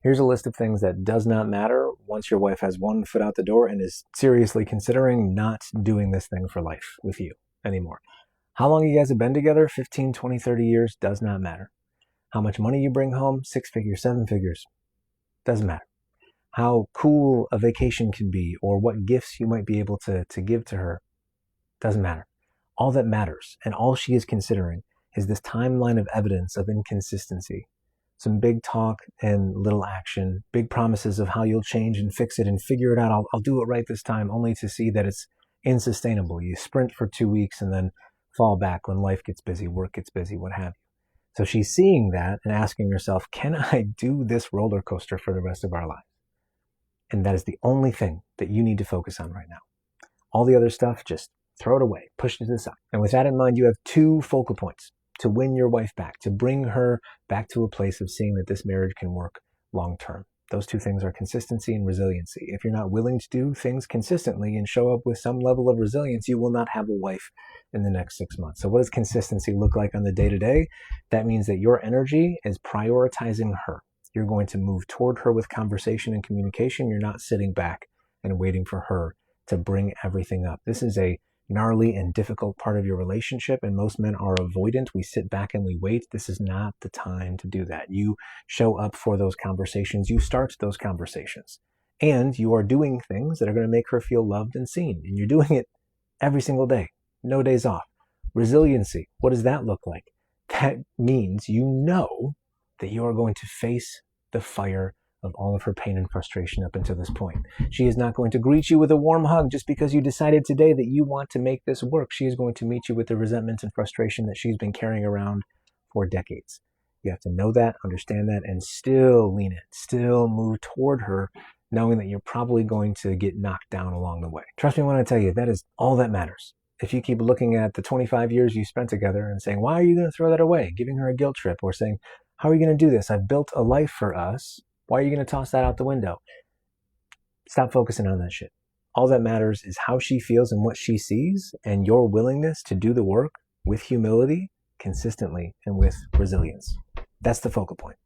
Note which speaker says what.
Speaker 1: Here's a list of things that does not matter once your wife has one foot out the door and is seriously considering not doing this thing for life with you anymore. How long you guys have been together, 15, 20, 30 years, does not matter. How much money you bring home, 6 figures, 7 figures, doesn't matter. How cool a vacation can be or what gifts you might be able to give to her, doesn't matter. All that matters, and all she is considering, is this timeline of evidence of inconsistency. Some big talk and little action, big promises of how you'll change and fix it and figure it out. I'll do it right this time, only to see that it's unsustainable. You sprint for 2 weeks and then fall back when life gets busy, work gets busy, what have you. So she's seeing that and asking herself, can I do this roller coaster for the rest of our lives? And that is the only thing that you need to focus on right now. All the other stuff, just throw it away, push it to the side. And with that in mind, you have 2 focal points to win your wife back, to bring her back to a place of seeing that this marriage can work long term. Those 2 things are consistency and resiliency. If you're not willing to do things consistently and show up with some level of resilience, you will not have a wife in the next 6 months. So what does consistency look like on the day-to-day? That means that your energy is prioritizing her. You're going to move toward her with conversation and communication. You're not sitting back and waiting for her to bring everything up. This is a gnarly and difficult part of your relationship, and most men are avoidant. We sit back and we wait. This is not the time to do that. You show up for those conversations. You start those conversations, and you are doing things that are going to make her feel loved and seen, and you're doing it every single day, no days off. Resiliency, what does that look like? That means you know that you are going to face the fire of all of her pain and frustration up until this point. She is not going to greet you with a warm hug just because you decided today that you want to make this work. She is going to meet you with the resentment and frustration that she's been carrying around for decades. You have to know that, understand that, and still lean in, still move toward her, knowing that you're probably going to get knocked down along the way. Trust me when I tell you, that is all that matters. If you keep looking at the 25 years you spent together and saying, why are you going to throw that away? Giving her a guilt trip or saying, how are you going to do this? I've built a life for us. Why are you going to toss that out the window? Stop focusing on that shit. All that matters is how she feels and what she sees, and your willingness to do the work with humility, consistently, and with resilience. That's the focal point.